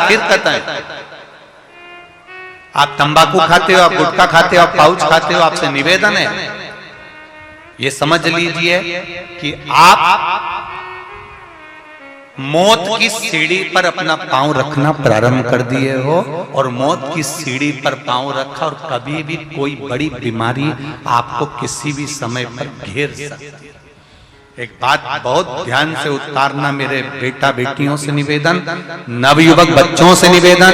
फिर कहता है आप तंबाकू खाते हो, आप गुटखा खाते हो, आप पाउच खाते हो, आपसे निवेदन है ये समझ लीजिए कि आप मौत की सीढ़ी पर अपना पांव रखना प्रारंभ कर दिए हो और मौत की सीढ़ी पर पांव रखा और कभी भी कोई बड़ी बीमारी आपको किसी भी समय पर घेर सकती है। एक बात बहुत ध्यान से उतारना मेरे बेटा बेटियों से निवेदन, नवयुवक बच्चों से निवेदन,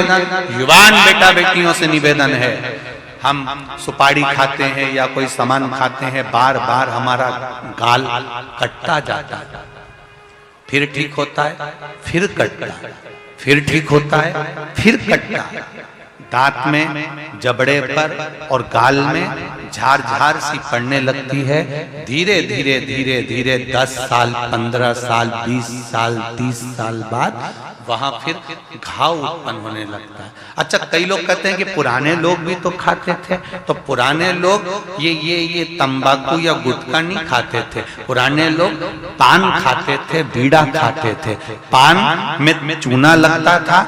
युवान बेटा बेटियों से निवेदन है, हम सुपारी खाते हैं या कोई सामान खाते हैं, बार बार हमारा गाल कटता जाता है, फिर ठीक होता है, फिर कटता है, फिर ठीक होता है, फिर कटता है, दांत में, जबड़े पर और गाल में झार झार सी पड़ने लगती है। धीरे धीरे धीरे धीरे 10 साल, 15 साल, 20 साल, 30 साल बाद वहां फिर घाव उत्पन्न होने लगता है। अच्छा, कई लोग कहते हैं कि पुराने लोग भी तो खाते थे, तो पुराने लोग ये तंबाकू या गुटखा नहीं खाते थे, पुराने लोग पान खाते थे, बीड़ा खाते थे। पान में चूना लगता था,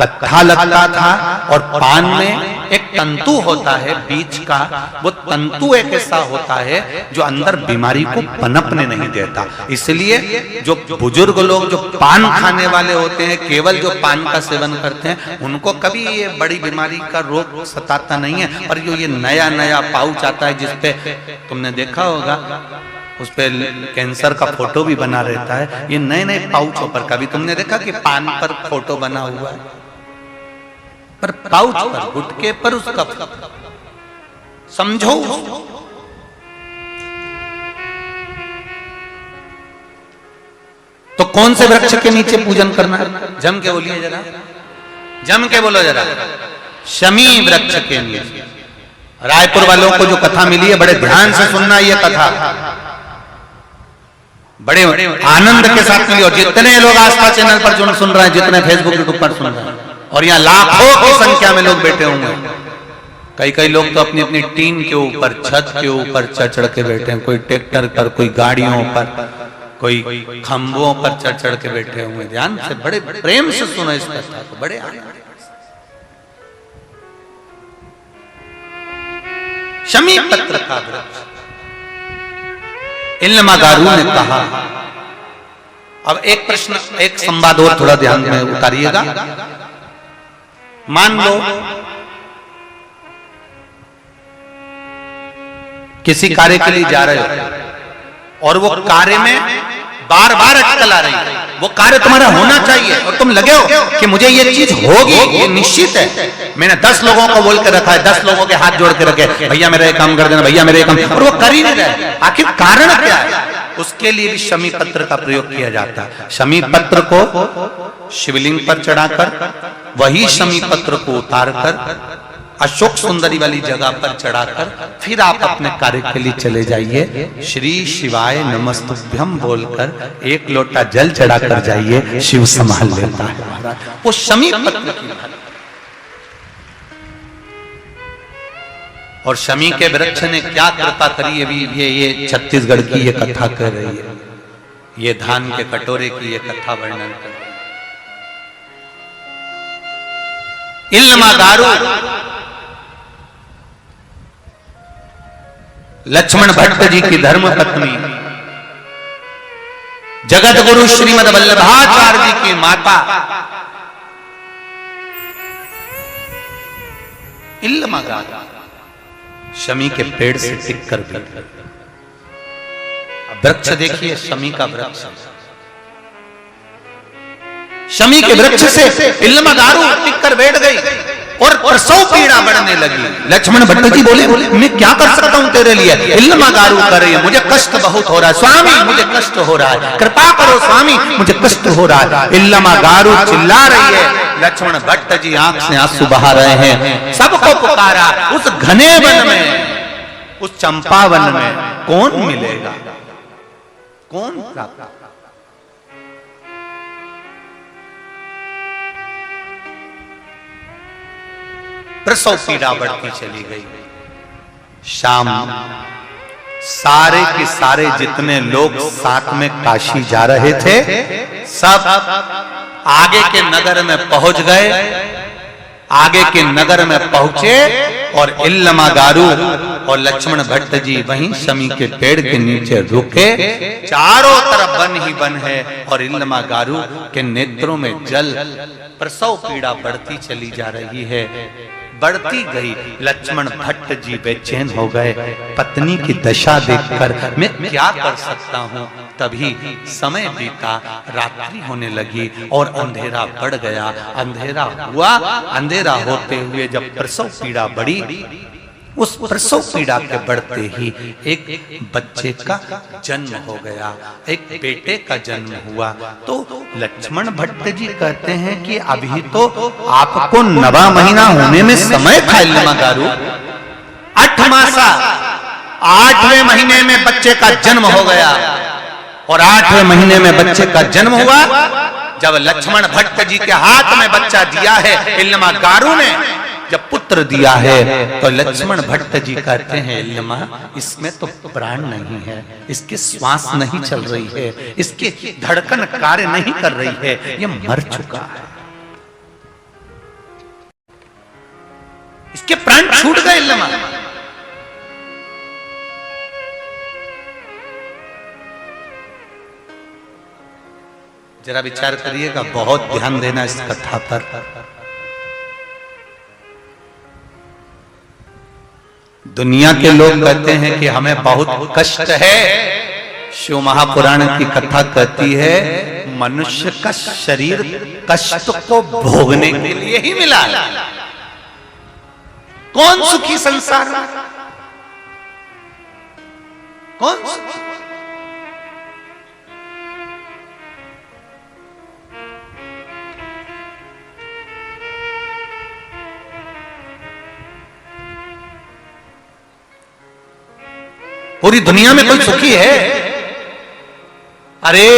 कत्था लगता था और पान में एक तंतु होता है बीच का, वो तंतु एक ऐसा होता है जो अंदर बीमारी को पनपने नहीं देता। इसलिए जो बुजुर्ग लोग जो पान खाने वाले होते हैं, केवल जो पान का सेवन करते हैं, उनको कभी ये बड़ी बीमारी का रोग सताता नहीं है। और जो ये नया नया पाउच आता है जिसपे तुमने देखा होगा उस पे कैंसर का फोटो भी बना रहता है, ये नए नए पाउचों पर कभी तुमने देखा कि पान पर फोटो बना हुआ है, पर पाउच पर, गुटके पर उसका समझो। तो कौन से वृक्ष के नीचे पूजन करना है? जम के बोलिए जरा, जम के बोलो जरा। शमी वृक्ष के नीचे। रायपुर वालों को जो कथा मिली है बड़े ध्यान से सुनना, ये कथा बड़े आनंद के साथ मिली। और जितने लोग आस्था चैनल पर जो सुन रहे हैं, जितने फेसबुक यूट्यूब पर सुन रहे हैं, और यहाँ लाखों की संख्या में लोग बैठे होंगे, कई लोग तो अपनी अपनी टीन के ऊपर, छत के ऊपर चढ़ के बैठे हैं, कोई ट्रैक्टर पर, कोई गाड़ियों पर, कोई खंभों पर चढ़ के बैठे हुए। ध्यान से, बड़े प्रेम से सुनो इस कथा को, बड़े शमी पत्र का वृक्ष। इल्मागारू ने कहा, अब एक प्रश्न, एक संवाद और थोड़ा ध्यान में उतारिएगा। मान लो किसी कार्य के लिए जा रहे हो और वो कार्य में बार बार अटकल आ रही है, वो कार्य तुम्हारा होना चाहिए और तुम लगे हो कि मुझे ये चीज होगी, ये निश्चित है। मैंने 10 लोगों को बोल के रखा है, 10 लोगों के हाथ जोड़ के रखे, भैया मेरा काम कर देना, भैया मेरे काम, और वो कर ही नहीं रहे। आखिर कारण क्या है? उसके लिए भी शमी पत्र का प्रयोग किया जाता है। शमी पत्र को शिवलिंग पर चढ़ाकर, वही शमी पत्र को उतारकर अशोक सुंदरी वाली जगह पर चढ़ाकर फिर आप अपने कार्य के लिए चले जाइए। श्री शिवाय नमस्तुभ्यम बोलकर 1 लोटा जल चढ़ाकर जाइए, शिव संभाल लेता है। वो शमी पत्र की बात। और शमी के वृक्ष ने क्या कृपा करी, अभी ये छत्तीसगढ़ की ये कथा कर रही है, ये धान के कटोरे की ये कथा वर्णन कर रही है। इल्मागारू लक्ष्मण भट्ट जी की धर्म पत्नी, जगत गुरु श्रीमद वल्लभाचार्य जी की माता इल्मागारू शमी के पेड़ से टिक कर बैठ। वृक्ष देखिए, शमी का वृक्ष, शमी के वृक्ष से इल्मागारू टिक कर बैठ गई और प्रसव पीड़ा बढ़ने लगी। लक्ष्मण भट्ट जी बोले, मैं क्या कर सकता हूं तेरे लिए? इल्मागारू कर रही है, मुझे कष्ट बहुत हो रहा है, स्वामी मुझे कष्ट हो रहा है, कृपा करो स्वामी मुझे कष्ट हो रहा है। इल्मागारू चिल्ला रही है, लक्ष्मण भट्ट जी आंख से आंसू बहा रहे हैं। सबको पुकारा, उस घने वन में, उस चंपा वन में कौन मिलेगा, कौन प्राप्त? प्रसव पीड़ा बढ़ती चली गई। शाम सारे के सारे जितने लोग साथ में काशी जा रहे थे, सब आगे के नगर में पहुंच गए। आगे के नगर में पहुंचे और इल्लमागारू और लक्ष्मण भट्ट जी वहीं शमी के पेड़ के नीचे रुके। चारों तरफ वन ही वन है और इल्लमागारू के नेत्रों में जल। प्रसव पीड़ा बढ़ती चली जा रही है, बढ़ती गई। लक्ष्मण भट्ट जी बेचैन हो गए। पत्नी की दशा देखकर मैं क्या कर सकता हूँ। तभी समय बीता, रात्रि होने लगी और अंधेरा बढ़ गया। अंधेरा हुआ, अंधेरा होते हुए जब प्रसव पीड़ा बढ़ी, उस प्रसव पीड़ा के बढ़ते ही एक बच्चे का जन्म हो गया, एक बेटे का जन्म हुआ। तो लक्ष्मण भट्ट जी कहते हैं कि अभी तो आपको 9वां महीना होने में समय था इल्लमागारू। 8 मासा 8वें महीने में बच्चे का जन्म हो गया और 8वें महीने में बच्चे का जन्म हुआ। जब लक्ष्मण भट्ट जी के हाथ में बच्चा दिया है इल्लमागारू ने, जब पुत्र दिया है, तो लक्ष्मण भट्ट जी कहते हैं इल्लमा इसमें तो प्राण नहीं है, इसकी श्वास नहीं चल रही है, इसकी धड़कन कार्य नहीं कर रही है, ये मर चुका है, इसके प्राण छूट गए इल्लमा। जरा विचार करिएगा, बहुत ध्यान देना इस कथा पर। दुनिया के लोग कहते हैं कि हमें बहुत कष्ट है। शिव महापुराण की कथा कहती है मनुष्य का शरीर कष्ट को भोगने के लिए ही मिला है। कौन सुखी संसार में, कौन सुखी? पूरी दुनिया में कोई सुखी है? अरे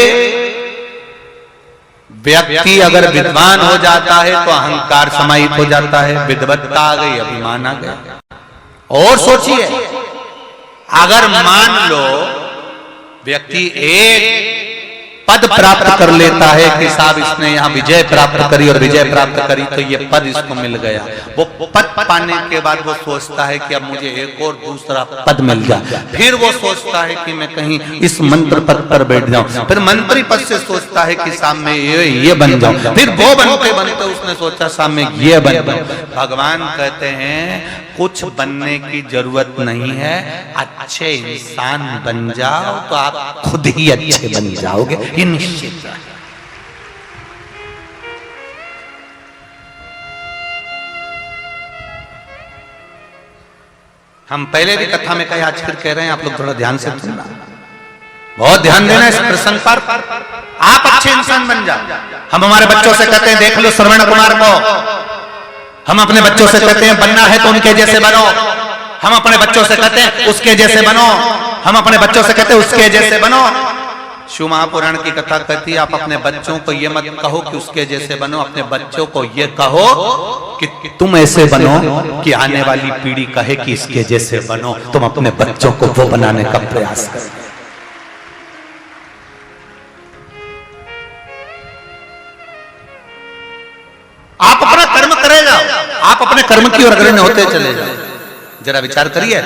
व्यक्ति अगर विद्वान हो जाता है तो अहंकार समाहित हो जाता है, विद्वत्ता आ गई, अभिमान आ गया। और सोचिए, अगर मान लो व्यक्ति एक पद प्राप्त कर लेता है कि साहब इसने यहाँ विजय प्राप्त करी और विजय प्राप्त करी तो ये पद इसको मिल गया। वो पद पाने के बाद वो सोचता है कि अब मुझे एक और दूसरा पद मिल गया। फिर वो सोचता है कि मैं कहीं इस मंत्र पद पर बैठ जाऊं। फिर मंत्री पद से सोचता है कि साहब मैं ये बन जाऊं। फिर वो बनते बनते उसने सोचा साहब मैं ये बन जाऊं। भगवान कहते हैं कुछ बनने की जरूरत नहीं है, अच्छे इंसान बन जाओ तो आप खुद ही अच्छे बन जाओगे, ये निश्चित है। हम पहले भी कथा में कहे, आज फिर कह रहे हैं, आप लोग थोड़ा ध्यान से सुनना, बहुत ध्यान देना इस प्रसंग पर। आप अच्छे इंसान बन जाओ। हम हमारे बच्चों से कहते हैं देख लो श्रवण कुमार को, हम अपने बच्चों से कहते हैं बनना है तो उनके जैसे बनो। हम अपने बच्चों से कहते हैं उसके जैसे बनो। हम अपने बच्चों से कहते हैं उसके जैसे बनो। शिव महापुराण की कथा कहती है आप अपने बच्चों को ये मत कहो कि उसके जैसे बनो, अपने बच्चों को ये कहो कि तुम ऐसे बनो कि आने वाली पीढ़ी कहे कि इसके जैसे बनो। तुम अपने बच्चों को वो बनाने का प्रयास करो। आप अपना कर्म करे जाओ, आप अपने कर्म की ओर अग्रणी होते चले जाओ। जरा विचार करिए,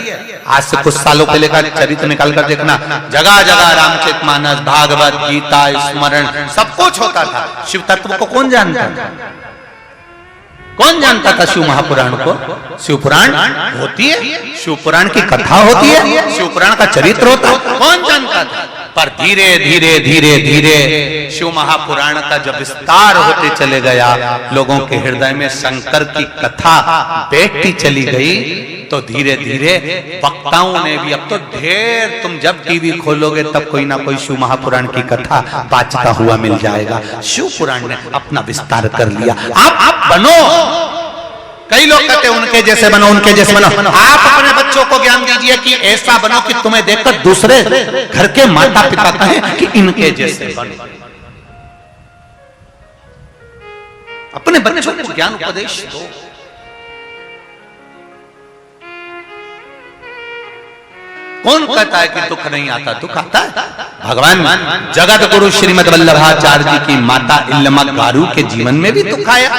आज से कुछ सालों पहले का चरित्र निकाल कर देखना, जगह जगह रामचरितमानस, भागवत, गीता, स्मरण सब कुछ होता था। शिव तत्व को कौन जानता था? कौन जानता था शिव महापुराण को? शिव पुराण होती है, शिव पुराण की कथा होती है, शिव पुराण का चरित्र होता है, कौन जानता था? पर धीरे धीरे धीरे धीरे शिव महापुराण का जब विस्तार होते चले गया, लोगों के हृदय में शंकर की कथा बैठती चली गई, तो धीरे धीरे वक्ताओं ने भी, अब तो ढेर, तुम जब टीवी खोलोगे तब कोई ना कोई शिव महापुराण की कथा बाचता हुआ मिल जाएगा। शिव पुराण ने अपना विस्तार कर लिया। आप बनो, कई लोग कहते हैं उनके जैसे बनो, उनके जैसे बनो। आप अपने बच्चों को ज्ञान दीजिए कि ऐसा बनो कि तुम्हें देखकर दूसरे घर के माता पिता कहें कि इनके जैसे बनो। अपने बच्चों को ज्ञान उपदेश दो। कौन कहता है कि दुख नहीं आता? दुख आता है। भगवान जगत गुरु श्रीमद वल्लभाचार्य जी की माता इल्लमा गारू के जीवन में भी दुख आया,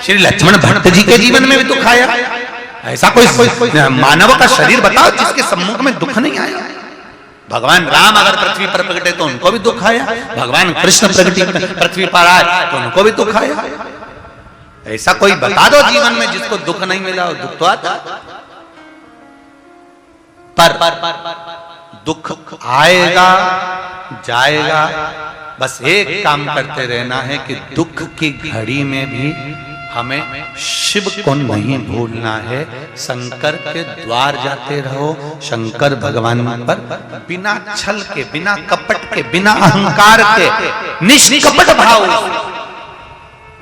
श्री लक्ष्मण भट्ट जी के जीवन में भी दुख आया। ऐसा कोई मानव का शरीर बताओ जिसके सम्मुख में दुख नहीं आया? भगवान राम अगर पृथ्वी पर प्रकटे तो उनको भी दुख आया, भगवान कृष्ण पृथ्वी पर आए तो उनको भी दुख आया। ऐसा कोई बता दो जीवन में जिसको दुख नहीं मिला हो। दुख तो आता, पर दुख आएगा जाएगा। बस एक काम करते रहना है कि दुख की घड़ी में भी हमें शिव को नहीं भूलना है। शंकर के द्वार जाते रहो, शंकर भगवान पर बिना छल के, बिना कपट के, बिना अहंकार के, निष्कपट भाव।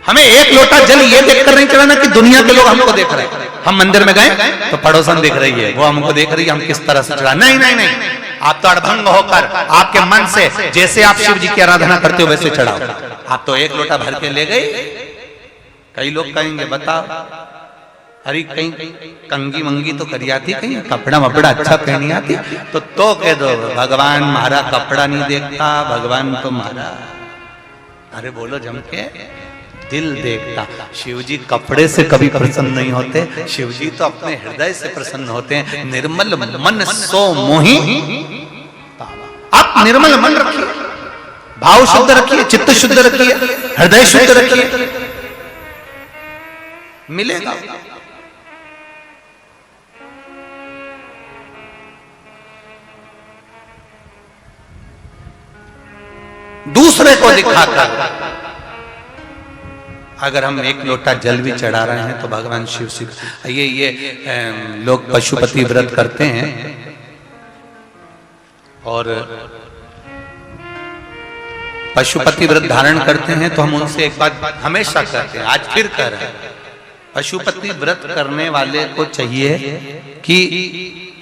हमें एक लोटा जल ये देखकर नहीं चढ़ाना कि दुनिया के लोग हमको देख रहे हैं। हम मंदिर में गए तो पड़ोसन देख रही है, वो हमको देख रही है, हम किस तरह से चढ़ा। नहीं नहीं नहीं, आप तो अड़भंग होकर आपके मन से जैसे आप शिव जी की आराधना करते हो वैसे चढ़ाओ। आप तो एक लोटा भर के ले गए। कई लोग कहेंगे बताओ, अरे कहीं कंगी मंगी तो करी आती, कहीं कपड़ा वपड़ा अच्छा पहनी आती, तो कह दो भगवान हमारा कपड़ा नहीं देखता, भगवान तो हमारा, अरे बोलो जम के, दिल देखता। शिवजी कपड़े से कभी प्रसन्न नहीं होते, शिवजी तो अपने हृदय से प्रसन्न होते हैं। निर्मल मन सो मोहि, आप निर्मल मन रखिए, भाव शुद्ध रखिए, चित्त शुद्ध रखिए, हृदय शुद्ध रखिए, मिलेगा। दूसरे को दिखाकर अगर हम एक लोटा जल भी चढ़ा रहे हैं तो भगवान शिव से ये लोग पशुपति व्रत करते हैं और पशुपति व्रत धारण करते हैं तो हम उनसे एक बात हमेशा कहते हैं, आज फिर कह रहे हैं, पशुपति व्रत करने वाले को चाहिए कि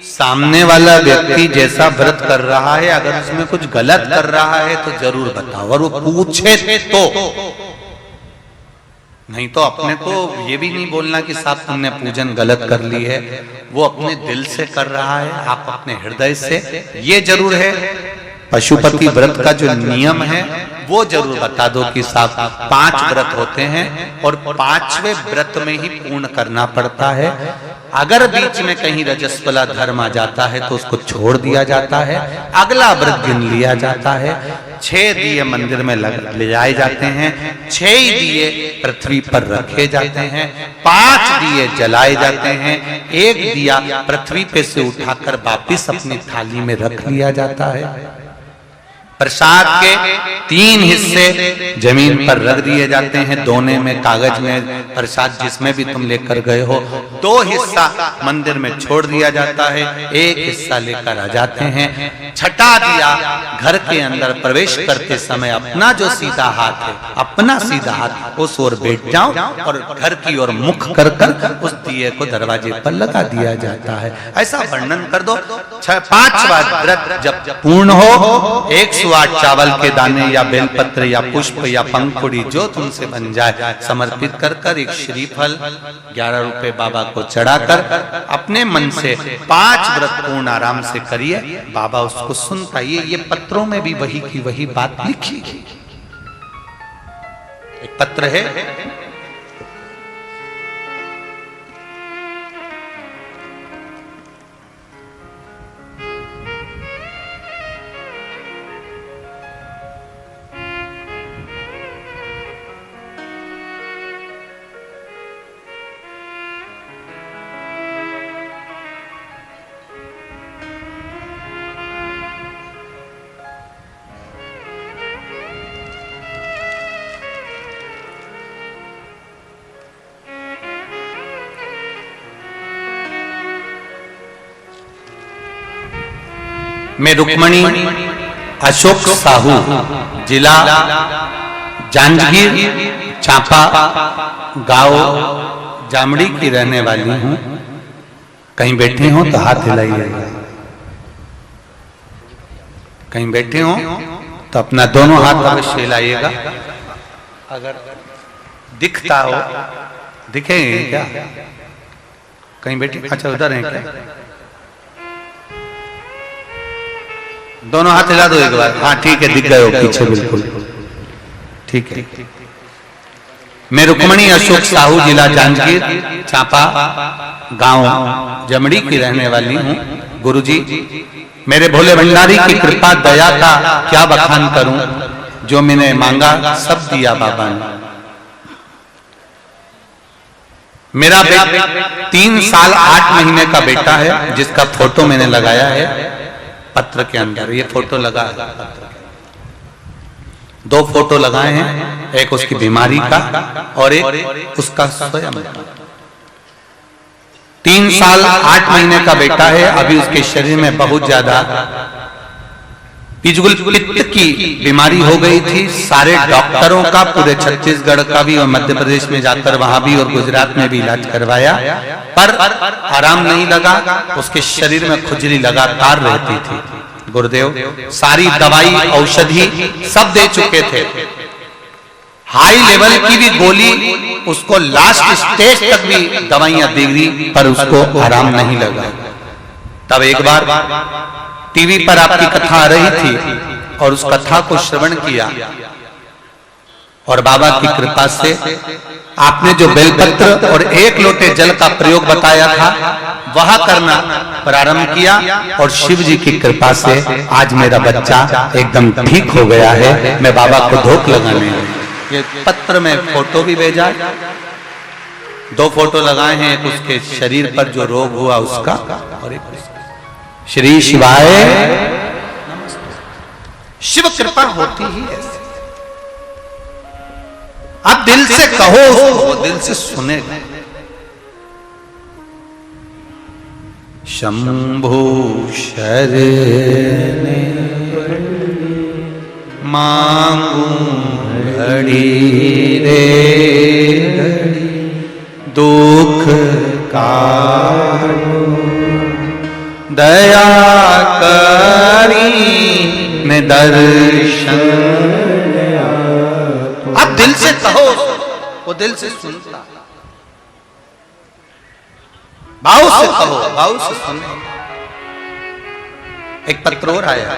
सामने वाला व्यक्ति जैसा व्रत कर रहा है अगर उसमें कुछ गलत कर रहा है तो जरूर बताओ, और वो पूछे तो, नहीं तो अपने को ये भी नहीं बोलना कि साहब तुमने पूजन गलत कर ली है। वो अपने दिल से कर रहा है, आप अपने हृदय से। ये जरूर है पशुपति व्रत का जो नियम है वो जरूर बता दो कि साहब 5 व्रत होते हैं और 5वें व्रत में ही पूर्ण करना पड़ता है। अगर बीच में कहीं रजस्वला धर्म आ जाता है तो उसको छोड़ दिया जाता है, अगला व्रत गिन लिया जाता है। 6 दिए मंदिर में ले जाए जाते हैं, 6 दिए पृथ्वी पर रखे जाते हैं, 5 दिए जलाए जाते हैं, 1 दिया पृथ्वी पे से उठाकर वापिस अपनी थाली में रख लिया जाता है। प्रसाद के 3 हिस्से जमीन पर रख दिए जाते हैं, दोने में कागज में प्रसाद जिसमें भी तुम लेकर गए हो, 2 हिस्सा मंदिर में छोड़ दिया जाता है, 1 हिस्सा लेकर आ जाते हैं। छठा दिया घर के अंदर प्रवेश करते समय अपना जो सीधा हाथ है, अपना सीधा हाथ उस ओर बैठ जाओ और घर की ओर मुख कर कर उस दिए को दरवाजे पर लगा दिया जाता है। ऐसा वर्णन कर दो। 5वां व्रत जब पूर्ण हो, 108 चावल के दाने या बेलपत्र या पुष्प या पंखुड़ी जो तुमसे बन जाए समर्पित कर कर एक श्रीफल 11 रुपए बाबा को चढ़ाकर अपने मन से 5 व्रत पूर्ण आराम से करिए। बाबा उसको सुनता। ये पत्रों में भी वही की वही बात लिखी। एक पत्र है, मैं रुक्मणी अशोक साहू, जिला जांजगीर चांपा, गांव जामड़ी की रहने वाली हूं। कहीं बैठे हो तो हाथ हिलाइए, कहीं बैठे हो तो अपना दोनों हाथ अवश्य हिलाइएगा। अगर दिखता हो, दिखेंगे क्या? कहीं बैठे, अच्छा उधर है क्या? दोनों हाथ हिला दो एक बार। हाँ ठीक है, दिख गए हो पीछे, बिल्कुल ठीक है। मैं रुक्मणी अशोक साहू, जिला जांजगीर चांपा गांव जमड़ी की रहने वाली हूँ। गुरुजी, मेरे भोले भंडारी की कृपा दया का क्या बखान करूं, जो मैंने मांगा सब दिया बाबा ने। मेरा 3 साल 8 महीने का बेटा है, जिसका फोटो मैंने लगाया है पत्र के अंदर। ये फोटो लगा है, 2 फोटो लगाए हैं, एक उसकी बीमारी का और एक उसका स्वयं का। 3 साल 8 महीने का बेटा है। अभी उसके शरीर में बहुत ज्यादा पिजुल पित्त की बीमारी हो गई थी। सारे डॉक्टरों का, पूरे छत्तीसगढ़ का भी और मध्य प्रदेश में जाकर वहां भी और गुजरात में भी इलाज करवाया, पर आराम नहीं लगा। उसके शरीर में खुजली लगातार रहती थी। गुरुदेव सारी दवाई औषधि सब दे चुके थे, हाई लेवल की भी गोली, उसको लास्ट स्टेज तक भी दवाइयां दी गई, पर उसको आराम नहीं लगा। तब एक बार टीवी पर आपकी कथा आ रही थी और उस कथा को श्रवण किया और बाबा की कृपा से आपने जो बेलपत्र और 1 लोटे जल का प्रयोग बताया था वह करना प्रारंभ किया और शिव जी की कृपा से आज मेरा बच्चा एकदम ठीक हो गया है। मैं बाबा को धोख लगाने, ये पत्र में फोटो भी भेजा, 2 फोटो लगाए हैं, एक उसके शरीर पर जो रोग हुआ उसका और एक श्री शिवाय। शिव कृपा होती ही ऐसे, आप दिल से कहो उसको, दिल से सुनेगा। शंभु शरण मांगू घड़ी रे घड़ी, दुख काटो दया करी ने दर्शन। आप दिल से कहो, वो दिल से सुनता। भाव से कहो, भाव से सुने। एक पत्र और आया,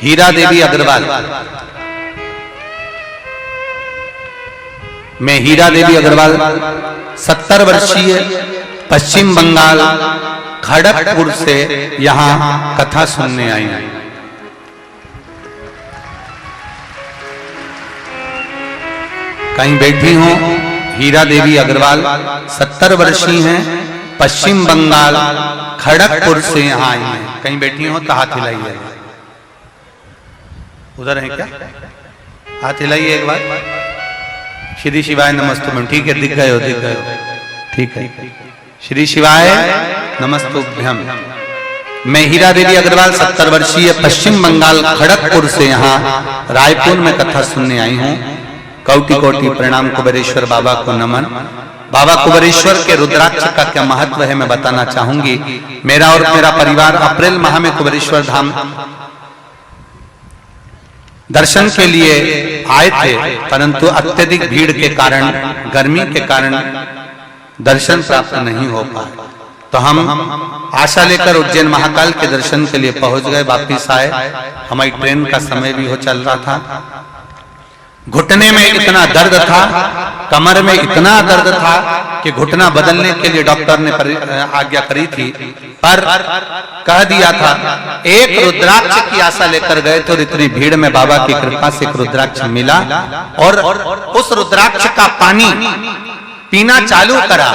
हीरा देवी अग्रवाल। मैं हीरा देवी अग्रवाल 70 वर्षीय, पश्चिम बंगाल खड़गपुर से यहां कथा सुनने आई हूं। कहीं बैठी हूं, हीरा देवी अग्रवाल 70 वर्षीय हैं, पश्चिम बंगाल खड़गपुर से यहां आई हैं। कहीं बैठी हो तो हाथ हिलाइए। उधर है क्या? हाथ हिलाइए एक बार। श्री शिवाय नमस्तुभ्यम। ठीक है, दिख गए हो, दिख गए हो, ठीक है। श्री शिवाय नमस्तुभ्यम। मैं हीरा देवी अग्रवाल 70 वर्षीय, पश्चिम बंगाल खड़गपुर से यहाँ रायपुर में कथा सुनने आई हूँ। कोटि कोटि प्रणाम, कुबेरेश्वर बाबा को नमन। बाबा कुबेरेश्वर के रुद्राक्ष का क्या महत्व है मैं बताना चाहूंगी। मेरा और मेरा परिवार अप्रैल माह में कुबेरेश्वर धाम दर्शन के लिए आए थे, परंतु अत्यधिक भीड़ के कारण, गर्मी के कारण दर्शन प्राप्त नहीं हो पाए। तो हम आशा लेकर उज्जैन महाकाल के दर्शन के लिए पहुंच गए, वापिस आए। हमारी ट्रेन का समय भी हो चल रहा था। घुटने में इतना दर्द था, कमर में इतना दर्द था कि घुटना बदलने के लिए डॉक्टर ने आज्ञा करी थी, पर कह दिया था एक रुद्राक्ष की आशा लेकर गए थे और इतनी भीड़ में बाबा की कृपा से एक रुद्राक्ष मिला और उस रुद्राक्ष का पानी पीना चालू करा।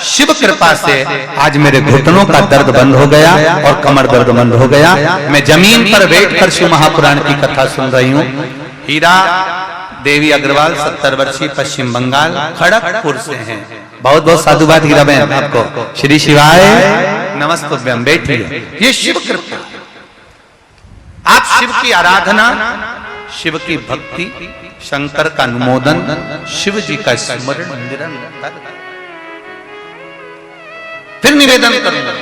शिव कृपा से आज मेरे घुटनों का दर्द बंद हो गया और कमर दर्द बंद हो गया। मैं जमीन पर बैठकर शिव महापुराण की कथा सुन रही हूँ। हीरा देवी अग्रवाल 70 वर्षीय, पश्चिम बंगाल खड़गपुर से हैं। बहुत बहुत साधुवाद हीरा बहन आपको। श्री शिवाय नमस्तुभ्यम। बैठिए। ये शिव कृपा। आप शिव की आराधना, शिव की भक्ति, शंकर का अनुमोदन, शिव जी का स्मरण निरंतर। फिर निवेदन करूंगा,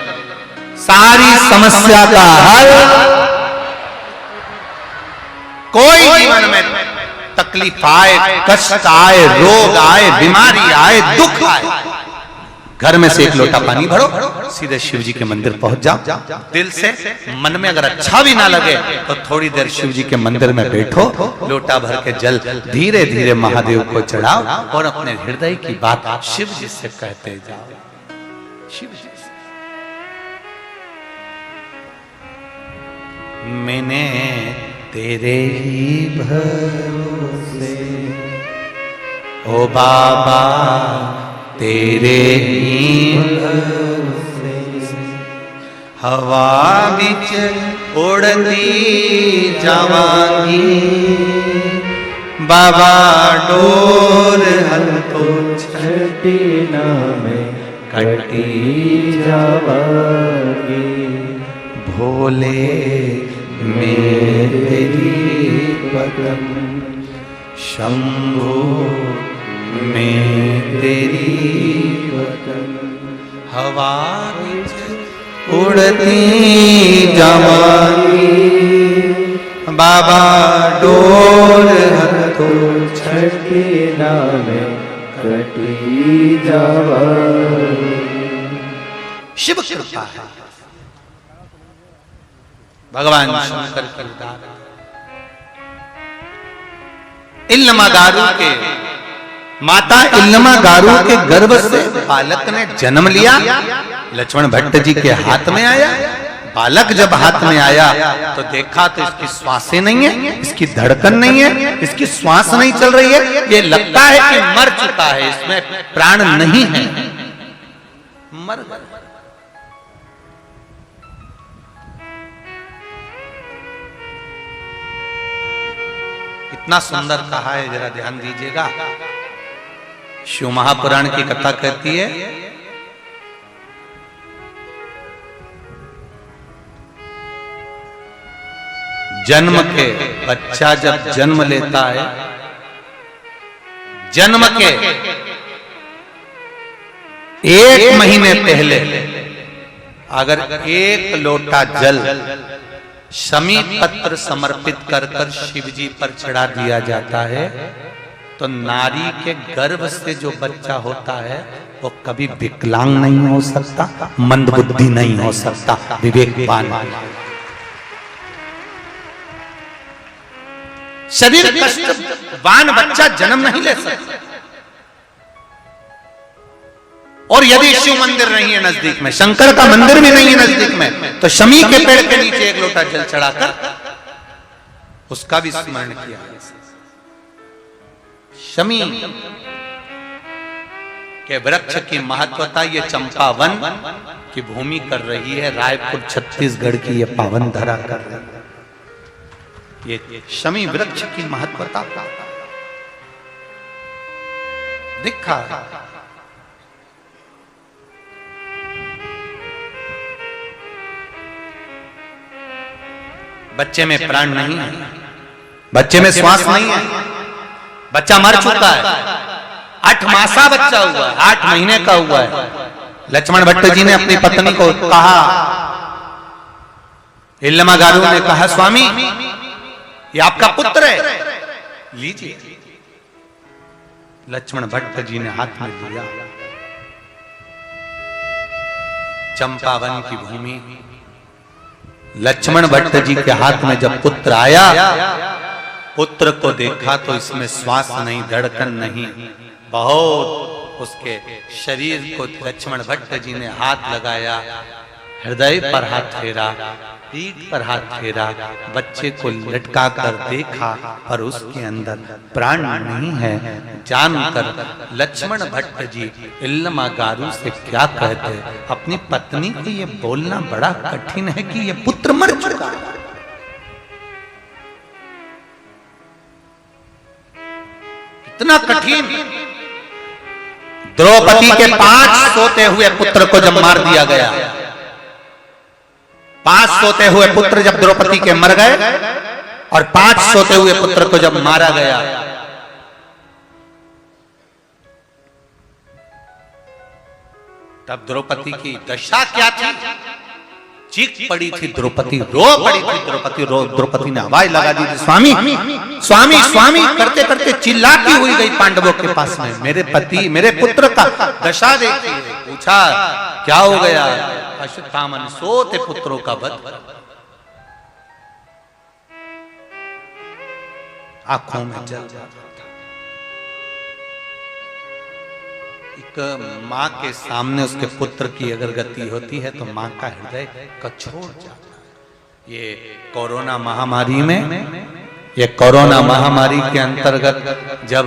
सारी समस्या का हल, कोई जीवन में तकलीफ आए, कष्ट आए, रोग आए, बीमारी आए, दुख आए, घर में से एक लोटा पानी भरो, सीधे शिव जी के मंदिर पहुंच जाओ। दिल से, मन में अगर अच्छा भी ना लगे तो थोड़ी देर शिव जी के मंदिर में बैठो, लोटा भर के जल धीरे धीरे महादेव को चढ़ाओ और अपने हृदय की बात शिव जी से कहते जाओ। शिव जी से मैंने तेरे ही भरोसे, ओ बाबा तेरे ही भरोसे, हवा बिच उड़ती जावांगी, बाबा डोर हल तो छठी ना में कटी जावांगी, भोले मेरी बदन, शंभो में तेरी वतन, हवा बिच उड़ती जावांगी, बाबा डोर हथो छठी नामे कटी जावांगी। शिव कृपा है, भगवान शंकर की दान। इल्लमागारू के माता इल्लमागारू के गर्भ से बालक ने जन्म लिया, लक्ष्मण भट्ट जी के हाथ में आया। बालक जब हाथ में आया तो देखा तो इसकी श्वासें नहीं है, इसकी धड़कन नहीं है, इसकी श्वास नहीं चल रही है, ये लगता है कि मर चुका है, इसमें प्राण नहीं है, मर गया। इतना सुंदर कहा है, जरा ध्यान दीजिएगा। शिव महापुराण की कथा कहती है, जन्म के बच्चा जब जन्म लेता है, जन्म के 1 महीने पहले अगर 1 लोटा जल शमी पत्र समर्पित कर कर शिव जी पर चढ़ा दिया जाता है तो नारी के गर्भ से जो बच्चा होता है वो कभी विकलांग नहीं हो सकता, मंदबुद्धि नहीं हो सकता, विवेकवान। शरीर कष्टवान बच्चा जन्म नहीं ले सकता। और यदि शिव मंदिर नहीं है नजदीक में, शंकर का मंदिर भी नहीं है नजदीक में, तो शमी के पेड़ के नीचे 1 लोटा जल चढ़ाकर उसका भी स्मरण किया। शमी के वृक्ष की महत्वता ये चंपावन की भूमि कर रही है, रायपुर छत्तीसगढ़ की ये पावन धरा कर रही है। ये शमी वृक्ष की महत्वता दिखा। बच्चे में प्राण नहीं है, बच्चे में श्वास नहीं है, बच्चा मर चुका है, 8 मासा बच्चा हुआ है, 8 महीने का हुआ है। लक्ष्मण भट्ट जी ने अपनी पत्नी को कहा, इल्लमागारू ने कहा, स्वामी ये आपका पुत्र है, लीजिए। लक्ष्मण भट्ट जी ने हाथ में लिया। चंपावन की भूमि, लक्ष्मण भट्ट जी के हाथ में जब पुत्र आया, पुत्र को देखा तो इसमें श्वास नहीं, धड़कन नहीं, बहुत उसके शरीर को लक्ष्मण भट्ट जी ने हाथ लगाया, हृदय पर हाथ फेरा, पीठ पर हाथ फेरा, बच्चे को लटका कर देखा पर उसके अंदर प्राण नहीं है। जानकर लक्ष्मण भट्ट जी इल्लमागारू से क्या कहते, अपनी पत्नी को ये बोलना बड़ा कठिन है कि ये पुत्र मर चुका है। इतना कठिन। द्रौपदी के 5 सोते हुए पुत्र को जब मार दिया गया, 5 सोते हुए पुत्र जब द्रौपदी के मर गए और 5 सोते हुए पुत्र को जब मारा गया, तब द्रौपदी की दशा क्या थी? चीख पड़ी थी द्रौपदी, रो पड़ी थी द्रौपदी, द्रौपदी ने आवाज लगा दी थी, स्वामी स्वामी स्वामी करते करते चिल्लाती हुई गई पांडवों के पास में, मेरे पति मेरे पुत्र का दशा देखिए। पूछा क्या हो गया? अश्वत्थामा सोते पुत्रों का वध, आंखों में जल जाता। एक माँ के सामने उसके पुत्र की अगर गति होती है तो माँ का हृदय कछोड़ जाता है। ये कोरोना महामारी में, ये कोरोना महामारी के अंतर्गत जब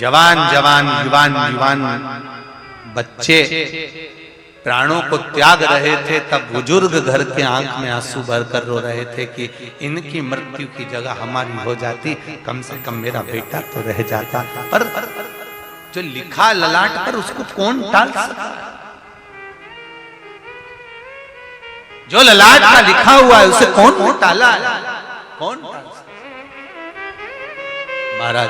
जवान जवान युवान युवान बच्चे प्राणों को त्याग रहे थे, तब बुजुर्ग घर के आंख में आंसू भरकर रो रहे थे कि इनकी मृत्यु की जगह हमारी हो जाती, कम से कम मेरा बेटा तो रह जाता। पर जो लिखा ललाट पर उसको कौन टाल सकता? जो ललाट का लिखा हुआ है उसे कौन टाला है? कौन टाल सकता? महाराज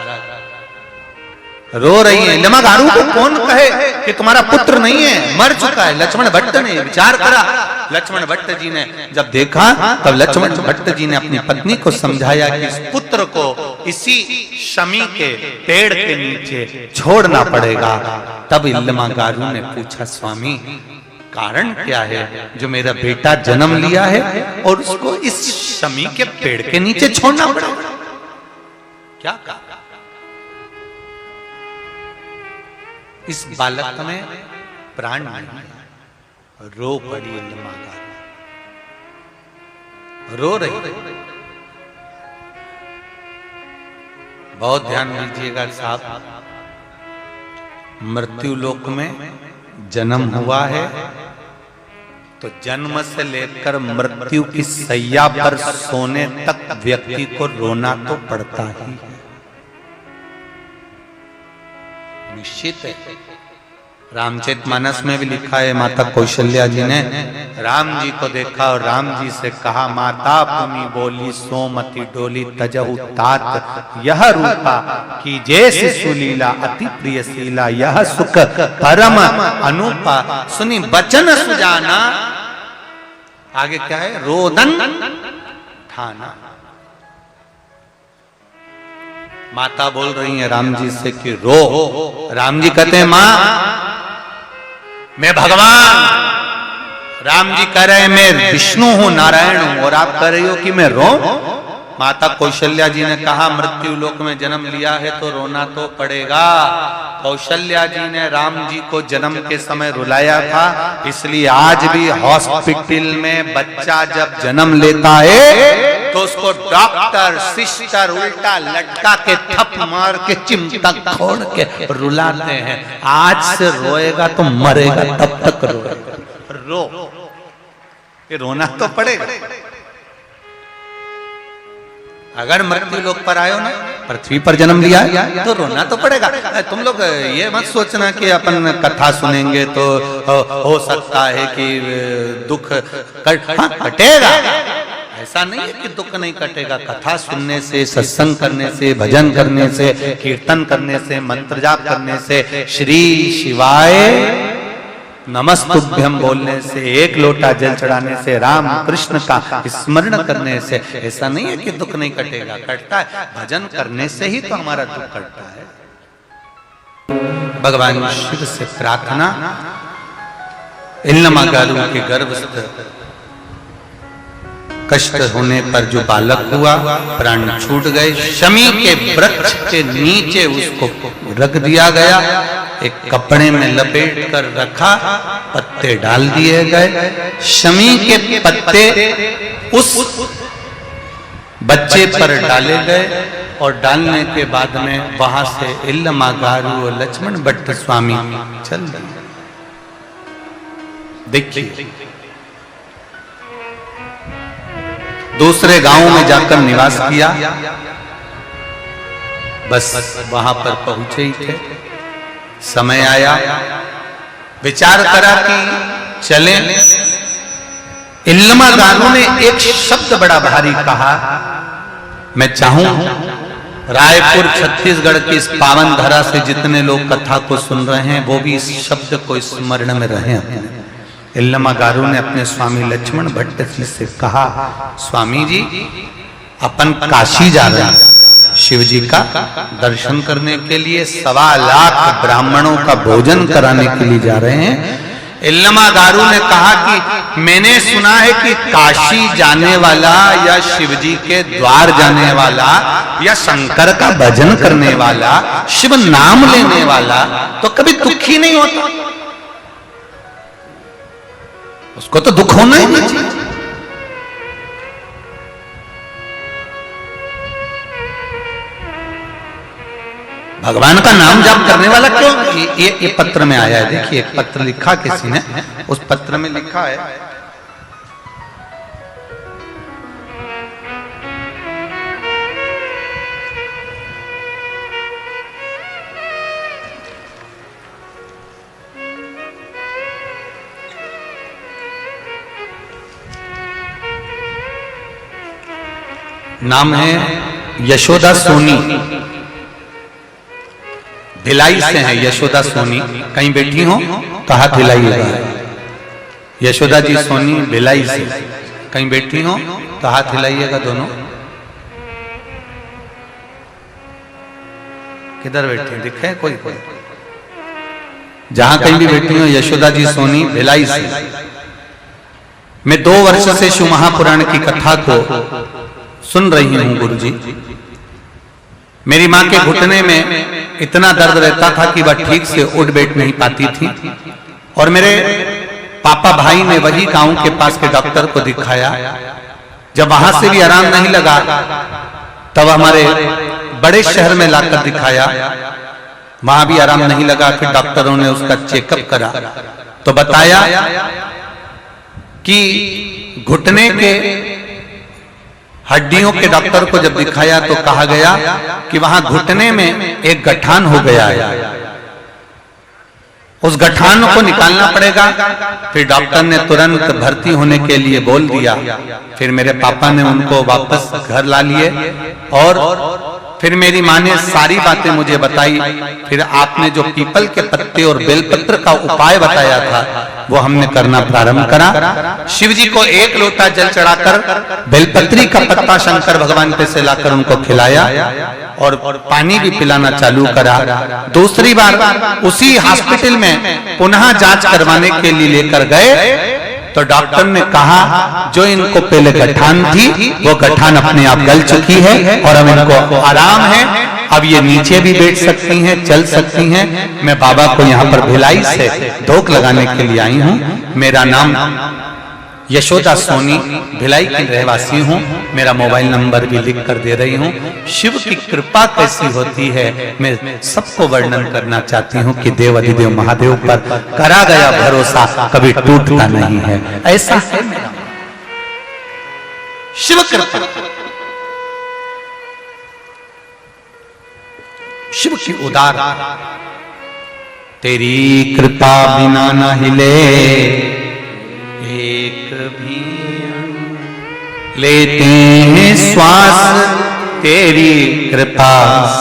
रो रही है, लमागारू को कौन कहे कि तुम्हारा पुत्र नहीं है, मर चुका है। लक्ष्मण भट्ट ने विचार करा, लक्ष्मण भट्ट जी ने जब देखा तब लक्ष्मण भट्ट जी ने अपनी पत्नी को समझाया कि इस पुत्र को इसी शमी के पेड़ के नीचे छोड़ना पड़ेगा। तब लमागारू ने पूछा, स्वामी कारण क्या है जो मेरा बेटा जन्म लिया है और उसको इस शमी के पेड़ के नीचे छोड़ना पड़ेगा? क्या कहा? इस बालक में प्राण नहीं, रो पड़ी लमागारू, रो रही। बहुत ध्यान दीजिएगा साहब, मृत्यु लोक में जन्म हुआ है तो जन्म से लेकर मृत्यु की सैया पर सोने तक व्यक्ति को रोना तो पड़ता ही है, निश्चित है। रामचरितमानस में भी लिखा है, माता कौशल्या जी ने राम जी को देखा और राम जी से कहा, माता भूमि बोली सोमति डोली तजहु तात, यह रूपा की जैसी सुलीला अति प्रिय शीला, यह सुख परम अनुपा सुनी बचन सुजाना। आगे क्या है? रोदन ठाना। माता बोल रही है राम जी से कि रो। राम जी कहते हैं, मां मैं भगवान। राम जी कह रहे हैं मैं विष्णु हूं, नारायण हूं, और आप कह रही हो कि मैं रो। माता कौशल्या जी ने कहा, मृत्यु लोक में जन्म लिया है तो रोना तो पड़ेगा। कौशल्या जी ने राम जी को जन्म के समय रुलाया था, इसलिए आज भी हॉस्पिटल में बच्चा जब जन्म लेता है तो उसको डॉक्टर सिस्टर उल्टा लटका के थप मार के चिमटा खोड़ के रुलाते हैं। आज से रोएगा तो मरेगा, तब तक रोएगा। रो, ये रोना तो पड़ेगा। अगर मृत्यु लोक पर आयो ना, पृथ्वी पर जन्म लिया तो रोना तो पड़ेगा। तुम लोग ये मत सोचना कि अपन कथा सुनेंगे तो हो सकता है कि दुख कटेगा। ऐसा नहीं है कि दुख नहीं कटेगा। कथा सुनने से, सत्संग करने से, भजन करने से, कीर्तन करने से, मंत्र जाप करने से, श्री शिवाय नमस्तुभ्यम बोलने से, एक लोटा जल चढ़ाने से, राम कृष्ण का स्मरण करने से ऐसा नहीं है कि दुख नहीं कटेगा। कटता है। भजन करने से ही तो हमारा दुख कटता है। भगवान शिव से प्रार्थना, लमागारू के गर्भस्थ कष्ट होने पर जो बालक हुआ, प्राण छूट गए। शमी के वृक्ष के नीचे उसको रख दिया गया, एक कपड़े में लपेट कर रखा, पत्ते डाल दिए गए। शमी के पत्ते उस बच्चे पर डाले गए और डालने के बाद में वहां से लमागारू और लक्ष्मण भट्ट स्वामी चल दिए। देखिए, दूसरे गांव में जाकर निवास किया। बस वहां पर पहुंचे ही थे, समय आया, विचार करा कि चलें। लमागारू ने एक शब्द बड़ा भारी कहा मैं चाहूं रायपुर छत्तीसगढ़ की इस पावन धरा से जितने लोग कथा को सुन रहे हैं वो भी इस शब्द को स्मरण में रहे। इल्लमागारू ने अपने स्वामी लक्ष्मण भट्ट जी से कहा, स्वामी जी अपन काशी जा रहे हैं शिव जी का दर्शन करने के लिए, 1.25 लाख ब्राह्मणों का भोजन कराने के लिए जा रहे हैं। इल्लमागारू ने कहा कि मैंने सुना है कि काशी जाने वाला या शिव जी के द्वार जाने वाला या शंकर का भजन करने वाला, शिव नाम लेने वाला तो कभी दुखी नहीं होता, उसको तो दुख होना ही नहीं चाहिए। भगवान का नाम जाप करने वाला क्यों? ये पत्र में आया है, देखिए एक पत्र लिखा किसी ने, उस पत्र में लिखा है, नाम है यशोदा सोनी, भिलाई से है यशोदा सोनी। कहीं बैठी हो तो हाथ हिलाइएगा। यशोदा जी सोनी भिलाई से, कहीं बैठी हो तो हाथ हिलाइएगा दोनों। किधर बैठी दिखे कोई? जहां कहीं भी बैठी हो, यशोदा जी सोनी भिलाई से। मैं 2 वर्ष से शिव महापुराण की कथा को सुन रही हूं गुरु जी। मेरी मां के घुटने में इतना दर्द रहता था कि वह ठीक से उठ बैठ नहीं पाती थी, और मेरे पापा भाई ने वही गांव के पास के डॉक्टर को दिखाया। जब वहां से भी आराम नहीं लगा तब हमारे बड़े शहर में लाकर दिखाया, वहां भी आराम नहीं लगा। फिर डॉक्टरों ने उसका चेकअप करा तो बताया कि घुटने के हड्डियों के डॉक्टर को जब दिखाया तो कहा गया कि वहां घुटने में एक गठान हो गया है, उस गठान को निकालना पड़ेगा। फिर डॉक्टर ने तुरंत भर्ती होने के लिए बोल दिया। फिर मेरे पापा ने उनको वापस घर ला लिए, और फिर मेरी माँ ने सारी बातें मुझे बताई। फिर आपने जो पीपल के पत्ते और बेलपत्र का उपाय बताया था वो हमने करना प्रारंभ करा। शिव जी को 1 लोटा जल चढ़ाकर बेलपत्री का पत्ता शंकर भगवान पे से लाकर उनको खिलाया, और पानी भी पिलाना चालू करा। दूसरी बार उसी हॉस्पिटल में पुनः जांच करवाने के लिए लेकर गए तो डॉक्टर ने कहा जो इनको पहले गठान थी वो गठान अपने आप गल चुकी है और अब इनको आराम है, अब ये नीचे भी बैठ सकती हैं, चल सकती हैं। मैं बाबा को यहाँ पर भिलाई से धोख लगाने के लिए आई हूँ। मेरा नाम यशोदा सोनी, भिलाई की रहवासी हूँ। मेरा मोबाइल नंबर भी लिख कर दे रही हूँ। शिव की कृपा कैसी होती है मैं सबको वर्णन करना चाहती हूँ कि देव अधिदेव महादेव पर करा गया भरोसा कभी टूटता नहीं है। ऐसा है मेरा शिव कृपा, शिव की उदार। तेरी कृपा बिना न हिले एक भी, लेते हैं श्वास तेरी कृपा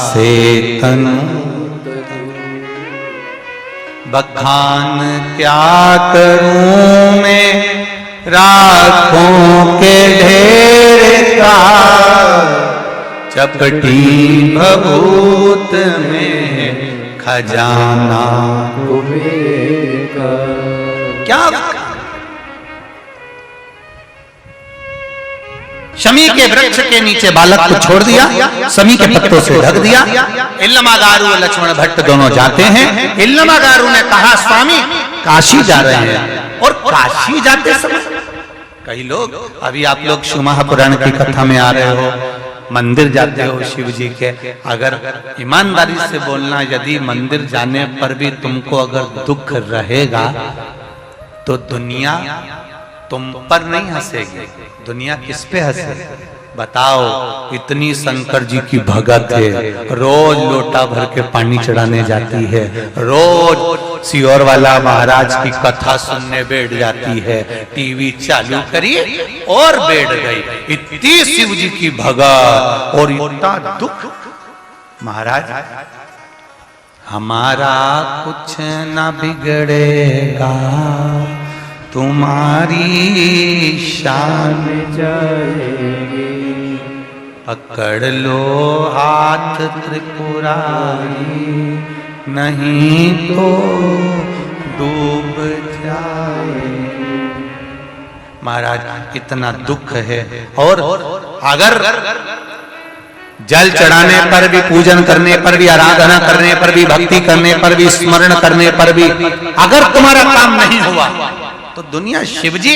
से तनु। बखान क्या करूं मैं राखों के ढेर का, चपटी भभूत में खजाना क्या। शमी के वृक्ष के नीचे बालक को छोड़ दिया, शमी के पत्तों से ढक दिया। इल्लमागारू और लक्ष्मण भट्ट दोनों जाते हैं। इल्लमागारू ने कहा स्वामी काशी जा रहे हैं, और काशी जाते समय कई लोग, अभी आप लोग शिव महापुराण की कथा में आ रहे हो, मंदिर जाते हो शिव जी के, अगर ईमानदारी से बोलना, यदि मंदिर जाने पर भी तुमको अगर दुख रहेगा तो दुनिया तुम पर नहीं हंसेगी, दुनिया किस पे हंसे? बताओ, इतनी शंकर जी की भगत है, रोज लोटा भर के पानी चढ़ाने जाती है, रोज सियोर वाला महाराज की कथा सुनने बैठ जाती है, टीवी चालू करी और बैठ गई। इतनी शिव जी की भगत और इतना दुख। महाराज, हमारा कुछ न बिगड़ेगा, तुम्हारी शान जाएगी, पकड़ लो हाथ त्रिपुरारी, नहीं तो डूब जाए। महाराज, इतना दुख है। और अगर जल चढ़ाने पर भी, पूजन करने पर भी, आराधना करने पर भी, भक्ति करने पर भी, स्मरण करने पर भी अगर तुम्हारा काम नहीं हुआ तो दुनिया, शिव जी,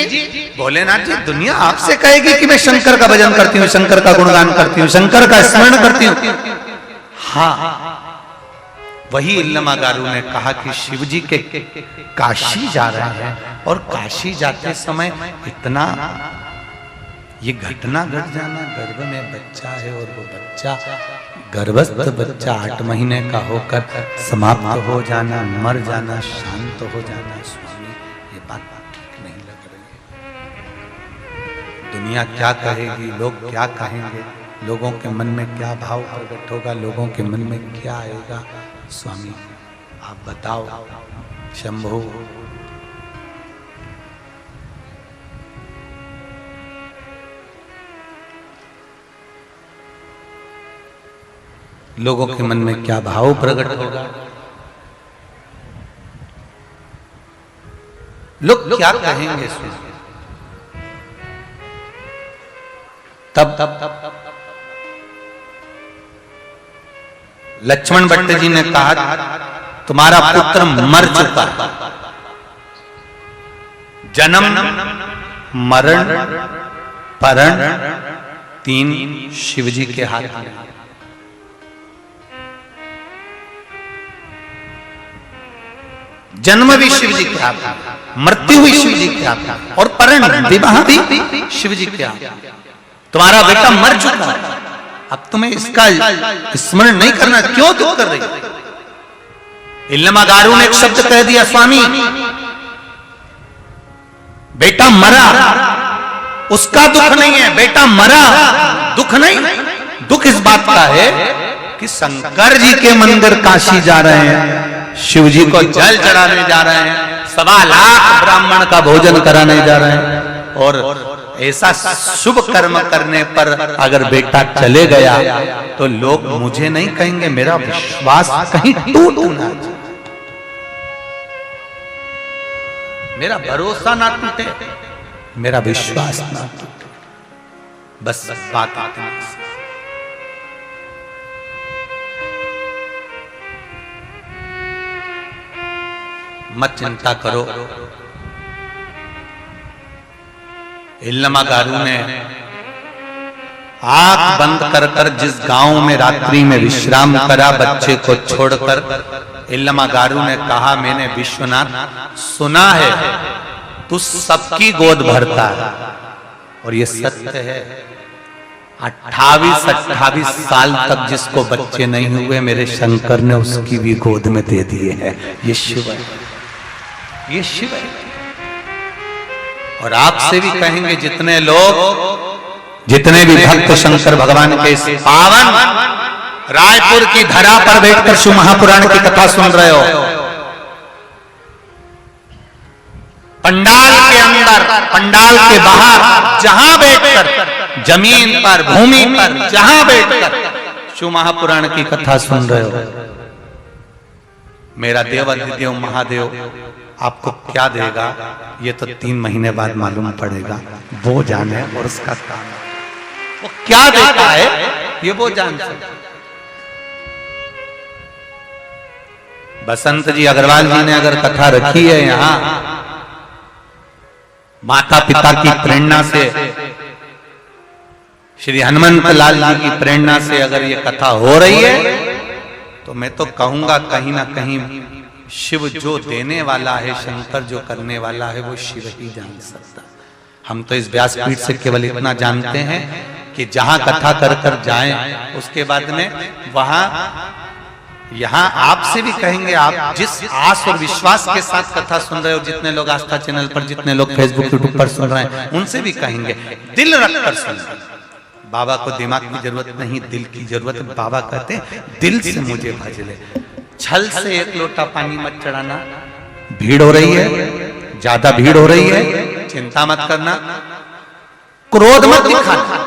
भोलेनाथ जी, दुनिया आपसे कहेगी कि मैं शंकर का भजन करती हूँ, शंकर का गुणगान करती हूँ, शंकर का स्मरण करती हूँ। हाँ, वही इल्लमागारू ने कहा कि शिव जी के काशी जा रहे हैं और काशी जाते समय इतना ये घटना घट जाना, गर्भ में बच्चा है और वो बच्चा, गर्भस्थ बच्चा 8 महीने का होकर समाप्त हो जाना, मर जाना, शांत हो जाना। स्वामी, ये बात ठीक नहीं लग रही है। दुनिया क्या कहेगी, लोग क्या कहेंगे, लोगों के मन में क्या भाव प्रकट होगा, लोगों के मन में क्या आएगा। स्वामी, आप बताओ। शंभु, लोगों के मन में क्या भाव प्रकट होगा, लोग क्या कहेंगे। तब लक्ष्मण भट्ट जी ने कहा, तुम्हारा पुत्र मर चुका, जन्म मरण परण 3 शिव जी के हाथ में। जन्म भी शिव जी के हाथ में, मृत्यु भी शिव जी के हाथ में, और परण, विवाह भी शिव जी के हाथ में। तुम्हारा बेटा मर चुका, अब तुम्हें इसका स्मरण नहीं करना, क्यों दुख कर रही? इल्लमागारू ने एक शब्द कह दिया, स्वामी, बेटा मरा, उसका दुख नहीं है, बेटा मरा दुख नहीं। दुख इस बात का है कि शंकर जी के मंदिर काशी जा रहे हैं, शिव जी को जल चढ़ाने जा रहे हैं, 1.25 लाख ब्राह्मण का भोजन कराने जा रहे हैं, और ऐसा शुभ कर्म करने पर अगर बेटा चले गया तो लोग मुझे नहीं कहेंगे, मेरा विश्वास कहीं टूट ना जाए, मेरा भरोसा ना टूटे, मेरा विश्वास ना टूटे। बस बात आती है। मत चिंता करो। इल्लमागारू ने आंख बंद कर कर जिस गांव में रात्रि में विश्राम करा, बच्चे को छोड़कर, इल्लमागारू ने कहा, मैंने विश्वनाथ सुना है तू सबकी गोद भरता है, और ये सत्य है। 28 साल तक जिसको बच्चे नहीं हुए, मेरे शंकर ने उसकी भी गोद में दे दिए हैं। ये शिव है, ये शिव है। और आपसे भी कहेंगे, जितने लोग, जितने भी भक्त शंकर भगवान के इस पावन रायपुर की धरा पर बैठकर शिव महापुराण की कथा सुन रहे हो, पंडाल के अंदर, पंडाल के बाहर, जहां बैठकर, जमीन पर, भूमि पर, जहां बैठकर शिव महापुराण की कथा सुन रहे हो, मेरा देवाधिदेव महादेव आपको क्या देगा ये तो 3 महीने बाद मालूम पड़ेगा, वो जाने। और उसका काम वो क्या देता है ये वो जान सकते। बसंत जी अग्रवाल जी ने अगर कथा रखी है यहाँ, माता पिता की प्रेरणा से, श्री हनुमंत लाल जी की प्रेरणा से अगर ये कथा हो रही है, तो मैं तो कहूंगा कहीं ना कहीं शिव जो देने वाला है, शंकर जो करने वाला है, वो शिव ही जान सकता। हम तो इस व्यासपीठ से केवल इतना जानते हैं कि जहां कथा कर कर जाएं, उसके बाद में वहां यहां आपसे भी कहेंगे, आप जिस आस और विश्वास के साथ कथा सुन रहे हो, जितने लोग आस्था चैनल पर, जितने लोग फेसबुक यूट्यूब पर सुन रहे हैं, उनसे भी कहेंगे दिल रखकर सुन। बाबा को दिमाग की जरूरत नहीं, दिल की जरूरत है। बाबा कहते हैं दिल से मुझे भज ले। छल से एक लोटा पानी मत चढ़ाना। भीड़ हो रही है, ज्यादा भीड़ हो रही है, चिंता मत करना। क्रोध मत दिखाना।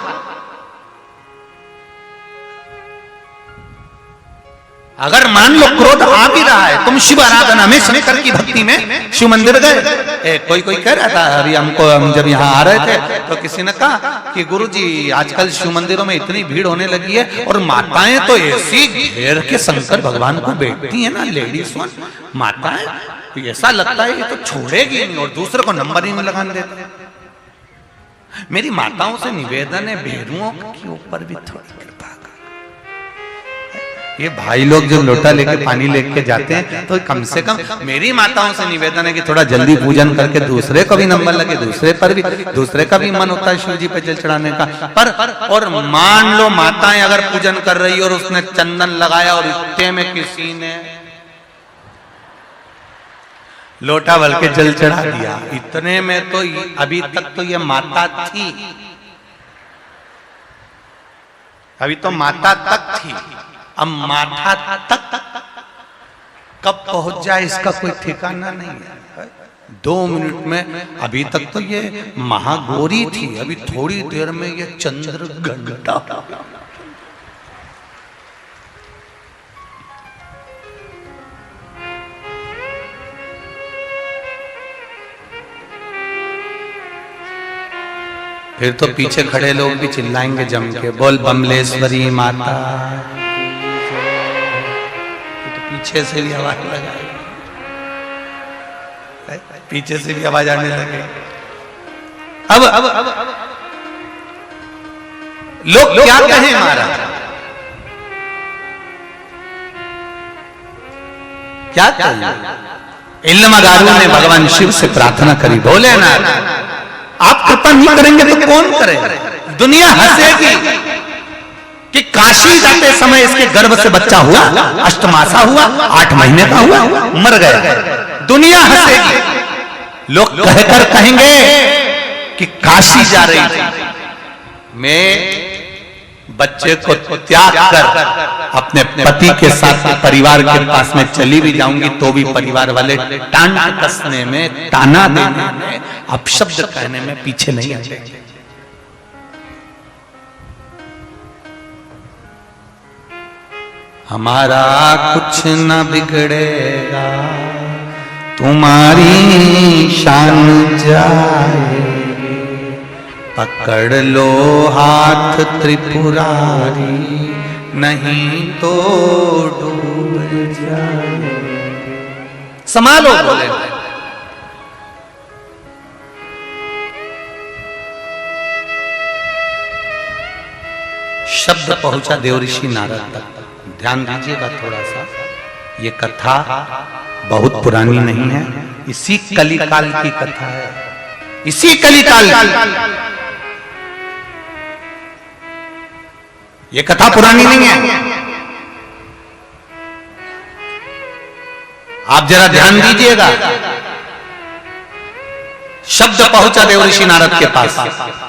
अगर मान लो क्रोध आ भी रहा है, तुम शिव आराधना में, शंकर की भक्ति में शिव मंदिर गए, कोई कह रहा था अभी हमको, हम जब यहाँ आ रहे थे तो किसी ने कहा कि गुरुजी आजकल शिव मंदिरों में इतनी भीड़ होने लगी है और माताएं तो ऐसी घेर के शंकर भगवान को बैठती है ना, लेडीज माताएं, तो ऐसा लगता है ये तो छोड़ेगी नहीं और दूसरे को नंबर ही नहीं लगाने देते। मेरी माताओं से निवेदन है, भेरुओं के ऊपर भी थोड़ी कृपा। ये भाई लोग जो लोटा लेके पानी लेके जाते हैं, तो कम से कम मेरी माताओं से निवेदन है कि थोड़ा जल्दी पूजन करके दूसरे को भी नंबर लगे, दूसरे पर भी, दूसरे का भी मन होता है शिव जी पे जल चढ़ाने का। पर और मान लो माताएं अगर पूजन कर रही और उसने चंदन लगाया और इतने में किसी ने लोटा भर के जल चढ़ा दिया, इतने में तो अभी तक तो ये माता थी, अभी तो माता तक थी, अब माथा तक कब पहुंच जाए इसका कोई ठिकाना नहीं है। 2 मिनट में, अभी तक तो ये महागौरी थी, अभी थोड़ी देर में ये चंद्र घंटा। फिर तो पीछे खड़े लोग भी चिल्लाएंगे जम के, बोल बमलेश्वरी माता। पीछे से भी आवाज लगाएगी, पीछे से भी आवाज आने लगे। अब लोग क्या कहें महाराज, क्या कहें? इल्लमगारू ने भगवान शिव से प्रार्थना करी, बोले ना आप कृपा नहीं करेंगे तो कौन करेगा? दुनिया हंसेगी कि काशी जाते समय इसके गर्भ से बच्चा हुआ, अष्टमासा हुआ, 8 महीने का हुआ, मर गया। दुनिया हंसेगी, लोग कहकर कहेंगे कि काशी जा रही थी, मैं बच्चे को त्याग कर अपने पति के साथ परिवार के पास में चली भी जाऊंगी तो भी परिवार वाले टांग कसने में, ताना देने में, अपशब्द कहने में पीछे नहीं हटेंगे। हमारा कुछ न बिगड़ेगा, तुम्हारी शान जाएगी, पकड़ लो हाथ त्रिपुरारी, नहीं तो डूब जाए। संभालो बोले। शब्द पहुंचा देवऋषि नारद तक। ध्यान दीजिएगा थोड़ा सा, ये कथा बहुत पुरानी नहीं है, इसी कलिकाल की कथा है, इसी कलिकाल की। ये कथा पुरानी नहीं है, आप जरा ध्यान दीजिएगा। शब्द पहुंचा देवऋषि नारद के पास,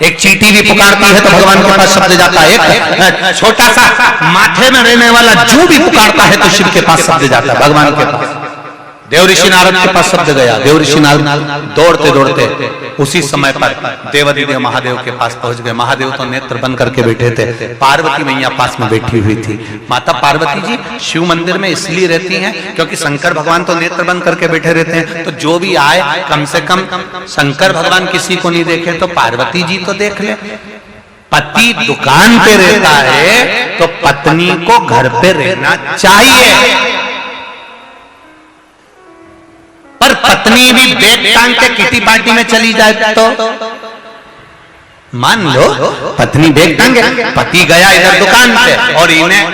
एक चींटी भी पुकारती है तो भगवान के पास शब्द जाता है, एक छोटा सा माथे में रहने वाला जू भी पुकारता है तो शिव के पास शब्द जाता है, भगवान के पास। देवऋषि नारद के पास शब्द गया, देवऋषि नारद दौड़ते दौड़ते उसी समय पर देवाधिदेव महादेव के पास पहुंच गए। महादेव तो नेत्र बंद करके बैठे थे, पार्वती मैया पास में बैठी हुई थी। माता पार्वती जी शिव मंदिर में इसलिए रहती हैं क्योंकि शंकर भगवान तो नेत्र बंद करके बैठे रहते हैं, तो जो भी आए कम से कम शंकर भगवान किसी को नहीं देखे तो पार्वती जी तो देख ले। पति दुकान पे रहता है तो पत्नी को घर पे रहना चाहिए, पर पत्नी भी बैग टांग के किटी पार्टी में चली जाए तो मान लो पत्नी बैग टांगे, पति गया इधर दुकान पे और इन्हें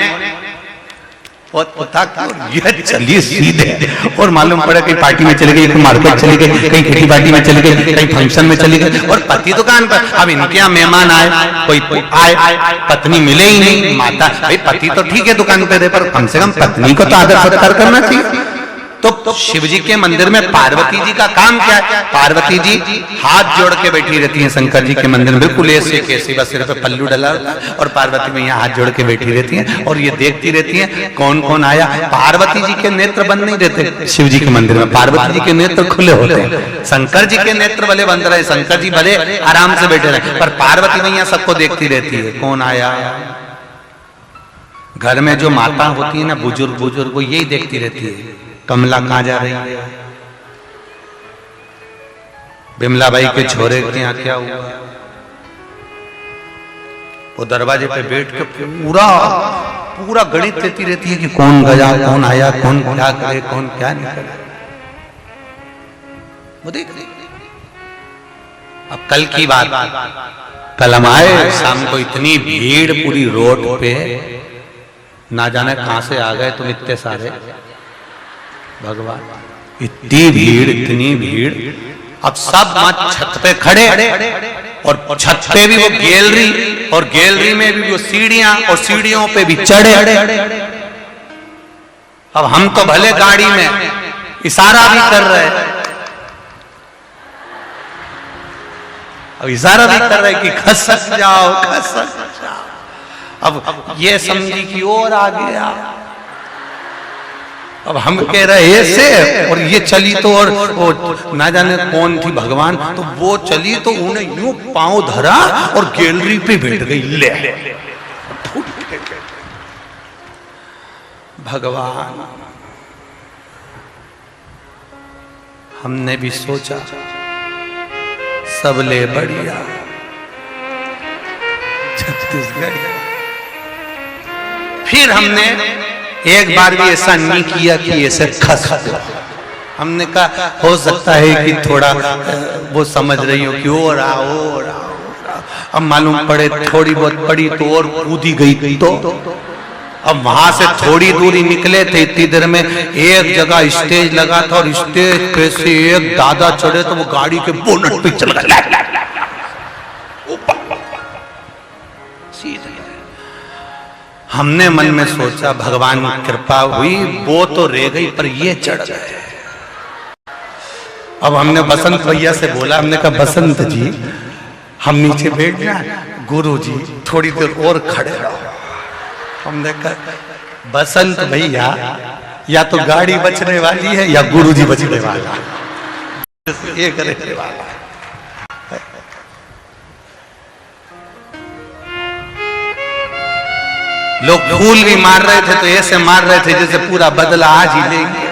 और पता ये चलिए सीधे, और मालूम पड़ा कहीं पार्टी में चले गए, कहीं मार्केट चले गए, कहीं खेती बाड़ी में चले गए, कहीं फंक्शन में चले गए, और पति दुकान पर। अब इनके यहाँ मेहमान आए, कोई आए, पत्नी मिले ही नहीं। माता भाई पति तो ठीक है दुकान पे दे, पर कम से कम पत्नी को तो आदर सत्कार करना चाहिए। तो शिव जी के मंदिर में पार्वती जी का काम क्या है? पार्वती जी हाथ जोड़ के बैठी रहती हैं शंकर जी के मंदिर में, बिल्कुल ऐसे कैसी, बस सिर पे पल्लू डला होता है और पार्वती मैया हाथ जोड़ के बैठी रहती हैं और ये देखती रहती हैं कौन कौन आया। पार्वती जी के नेत्र बंद नहीं रहते शिव जी के मंदिर में, पार्वती जी के नेत्र खुले होते हैं। शंकर जी के नेत्र भले बंद रहे, शंकर जी भले आराम से बैठे रहे, पर पार्वती मैया सबको देखती रहती है कौन आया। घर में जो माता होती है ना, बुजुर्ग वो यही देखती रहती है कमला कहां जा रही है, बिमला बाई के छोरे के यहाँ क्या हुआ। वो दरवाजे पे बैठ के पूरा गणित लेती रहती है कि कौन गया, कौन आया, कौन क्या करे, कौन क्या नहीं करे। वो देख, अब कल की बात, कल हम आए शाम को, इतनी भीड़ पूरी रोड पे, ना जाने कहां से आ गए तुम इतने सारे भगवान, इतनी भीड़। अब सब मत छत पे खड़े, और छत पे भी वो गैलरी, और गैलरी में भी वो सीढ़ियां, और सीढ़ियों पे भी चढ़े। अब हम तो भले गाड़ी में इशारा भी कर रहे, अब इशारा भी कर रहे कि खसक जाओ, खसक जाओ। अब ये समझी कि और आ गया। अब हम कह रहे ऐसे, और ये चली तो, और ना जाने कौन थी भगवान, तो वो चली तो उन्हें यूं पांव धरा और गैलरी पे बैठ गई। ले भगवान, हमने भी सोचा सबले बढ़िया छत्तीसगढ़, फिर हमने एक बार भी ऐसा नहीं किया कि ऐसे खस। हमने कहा हो सकता है कि थोड़ा वो समझ रही हो कि और अब मालूम पड़े थोड़ी बहुत पड़ी तो और कूदी गई। तो अब वहां से थोड़ी दूरी निकले थे, इतनी देर में एक जगह स्टेज लगा था, और स्टेज पे से एक दादा चढ़े तो वो गाड़ी के बोनट पे चल गए। हमने मन में सोचा भगवान की कृपा हुई, वो तो रह गई पर ये चढ़ गए। अब हमने बसंत भैया से बोला, हमने कहा बसंत जी हम नीचे बैठ जाए, गुरु जी थोड़ी देर और खड़े रहो। हमने कहा बसंत भैया या तो गाड़ी बचने वाली है या गुरु जी बचने वाला, ये करने वाला। लोग फूल भी मार रहे थे तो ऐसे मार रहे थे जैसे पूरा बदला आज ही लेंगे।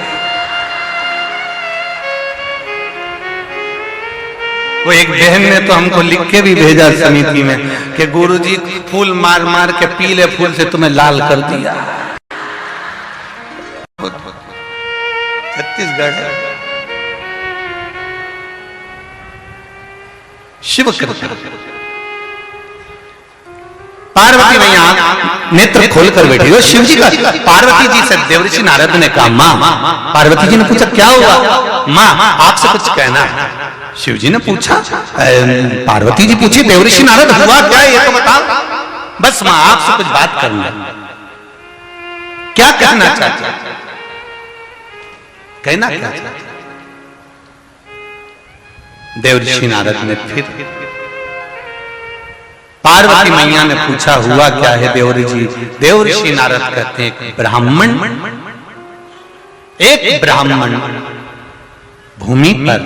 वो एक बहन ने तो हमको लिख के भी भेजा समिति में कि गुरुजी फूल मार मार के पीले फूल से तुम्हें लाल कर दिया। छत्तीसगढ़ शिव कृपा। पार्वती मैया नेत्र खोलकर बैठी हो शिव जी का। पार्वती जी से देवऋषि नारद ने कहा माँ, पार्वती जी ने पूछा क्या हुआ माँ, आपसे कुछ कहना है। शिव जी ने पूछा, पार्वती जी पूछी देवऋषि नारद हुआ क्या ये तो बताओ। बस माँ आपसे कुछ बात करना है। क्या कहना चाहते, कहना क्या चाहते। देवऋषि नारद ने फिर पार्वती मैया ने पूछा हुआ क्या है देवऋषि। देवऋषि नारद कहते हैं एक ब्राह्मण भूमि पर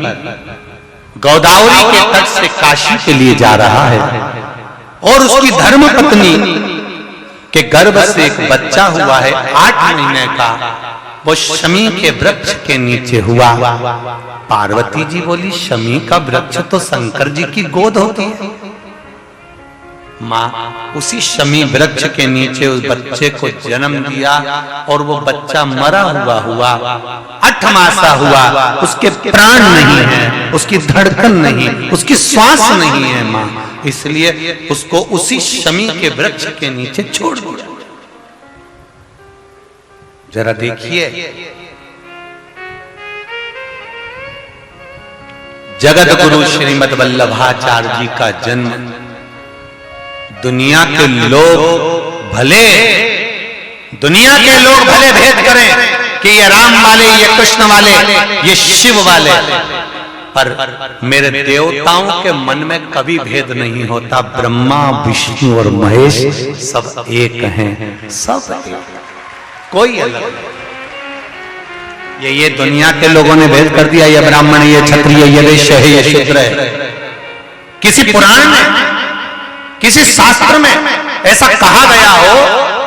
गोदावरी के तट से काशी के लिए जा रहा है और उसकी धर्म पत्नी के गर्भ से एक बच्चा हुआ है 8 महीने का। वो शमी के वृक्ष के नीचे हुआ। पार्वती जी बोली शमी का वृक्ष तो शंकर जी की गोद होती है। माँ उसी शमी वृक्ष के नीचे उस बच्चे को जन्म दिया और वो बच्चा मरा हुआ 8 मासा हुआ। उसके प्राण नहीं है, उसकी धड़कन नहीं, उसकी श्वास नहीं है माँ, इसलिए उसको उसी शमी के वृक्ष के नीचे छोड़ दिया। जरा देखिए, जगत गुरु श्रीमद् वल्लभाचार्य जी का जन्म, दुनिया के लोग भले भेद करें कि ये राम वाले, ये कृष्ण वाले, ये शिव वाले, पर मेरे देवताओं के मन में कभी भेद नहीं होता। ब्रह्मा, विष्णु और महेश सब एक हैं, सब एक, कोई अलग नहीं। ये दुनिया के लोगों ने भेद कर दिया, ये ब्राह्मण, ये क्षत्रिय, ये वैश्य है, ये शूद्र है। किसी पुराण में, किसी शास्त्र में ऐसा कहा गया हो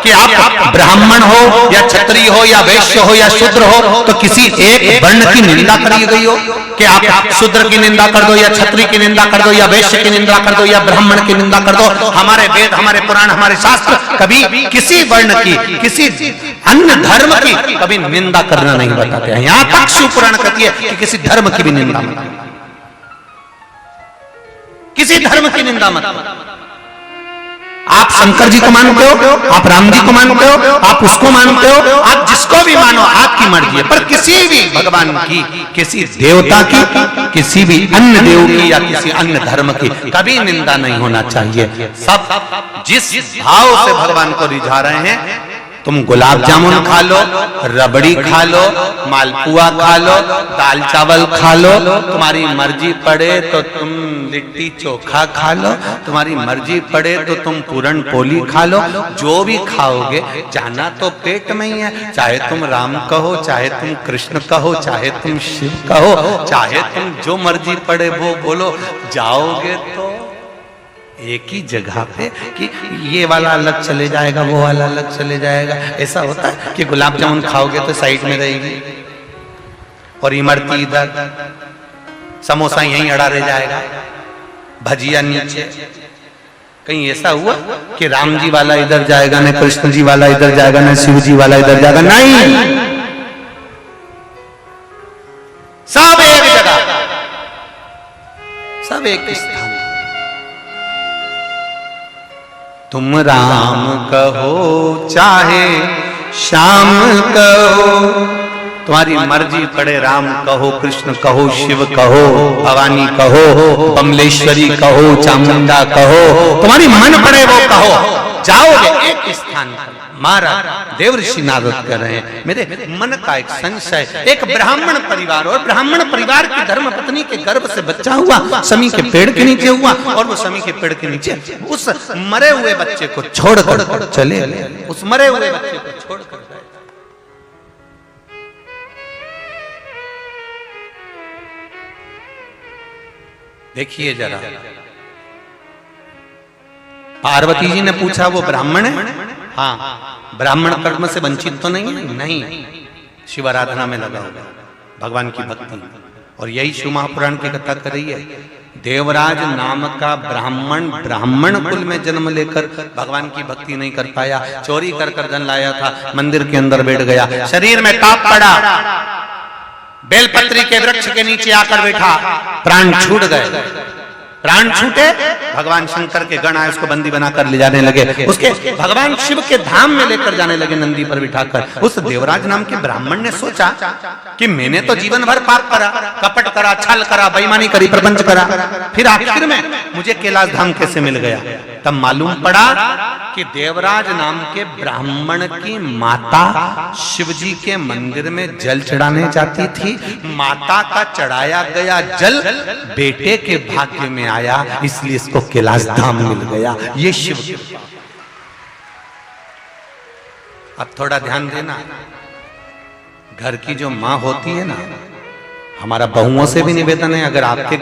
कि आप ब्राह्मण हो या क्षत्रिय हो या वैश्य हो या शूद्र हो तो किसी एक वर्ण की निंदा करी गई हो कि आप शूद्र की निंदा कर दो या क्षत्रिय की निंदा कर दो या वैश्य की निंदा कर दो या ब्राह्मण की निंदा कर दो? हमारे वेद, हमारे पुराण, हमारे शास्त्र कभी किसी वर्ण की, किसी अन्य धर्म की कभी निंदा करना नहीं बताते हैं। यहां तक शिव पुराण कहती है कि किसी धर्म की भी निंदा मत, किसी धर्म की निंदा मत। आप शंकर जी को मानते हो, आप राम जी को मानते हो, आप उसको मानते हो, आप जिसको भी मानो, आपकी मर्जी है, पर किसी भी भगवान की, किसी देवता की, किसी भी अन्य देव की या किसी अन्य धर्म की कभी निंदा नहीं होना चाहिए। सब जिस भाव से भगवान को रिझा रहे हैं, तुम गुलाब जामुन खा लो, रबड़ी खा लो, मालपुआ खा लो, दाल चावल खा लो, तुम्हारी मर्जी पड़े तो तुम लिट्टी चोखा खा लो, तुम्हारी मर्जी पड़े तो तुम पूरन पोली खा लो, जो भी खाओगे जाना तो पेट में ही है। चाहे तुम राम कहो, चाहे तुम कृष्ण कहो, चाहे तुम शिव कहो, चाहे तुम जो मर्जी पड़े वो बोलो, जाओगे तो एक ही जगह पे कि ये वाला अलग चले जाएगा, वो वाला अलग चले जाएगा। ऐसा होता है कि गुलाब जामुन खाओगे तो साइड में रहेगी और इमरती इधर, समोसा यहीं अड़ा रह जाएगा, भजिया नीचे। कहीं ऐसा हुआ कि राम जी वाला इधर जाएगा, न कृष्ण जी वाला इधर जाएगा, न शिव जी वाला इधर जाएगा? नहीं, सब एक जगह, सब एक स्थान। तुम राम कहो चाहे श्याम कहो, तुम्हारी मर्जी पड़े, राम कहो, कृष्ण कहो, शिव कहो, भवानी कहो, बमलेश्वरी कहो, चामुंडा कहो, तुम्हारी मन पड़े वो कहो, जाओगे एक स्थान। महाराज देवर्षि नारद कर रहे हैं, मेरे मन का एक संशय, एक ब्राह्मण परिवार और ब्राह्मण परिवार की धर्म पत्नी के गर्भ से बच्चा हुआ, समी के पेड़ के नीचे हुआ, और वो समी के पेड़ के नीचे उस मरे हुए बच्चे को छोड़कर चले, उस मरे हुए बच्चे को छोड़कर गए। देखिए जरा, पार्वती जी ने पूछा वो ब्राह्मण है? हाँ, ब्राह्मण कर्म से वंचित तो नहीं है? नहीं, शिव आराधना में लगा होगा, भगवान की भक्ति। और यही शिव महापुराण की कथा कर रही है। देवराज नाम का ब्राह्मण कुल में जन्म लेकर भगवान की भक्ति नहीं कर पाया, चोरी कर धन लाया था, मंदिर के अंदर बैठ गया, शरीर में ताप पड़ा, बेलपत्री के वृक्ष के नीचे आकर बैठा, प्राण छूट गए। प्राण छूटे, भगवान शंकर के गण आए, उसको बंदी बनाकर ले जाने लगे, उसके भगवान शिव के धाम में लेकर जाने लगे नंदी पर बिठाकर। उस देवराज नाम के ब्राह्मण ने सोचा कि मैंने तो जीवन भर पाप करा, कपट करा, छल करा, बेईमानी करी, प्रपंच करा, फिर आखिर में मुझे कैलाश धाम कैसे मिल गया? तब मालूम पड़ा कि देवराज नाम के ब्राह्मण की माता शिवजी के मंदिर में जल चढ़ाने जाती थी। माता का चढ़ाया गया जल बेटे के भाग्य में आया, इसलिए इसको कैलाश धाम मिल गया। ये शिव। अब थोड़ा ध्यान देना, घर की जो माँ होती है ना, हमारा बहुओं से भी निवेदन है, अगर आपके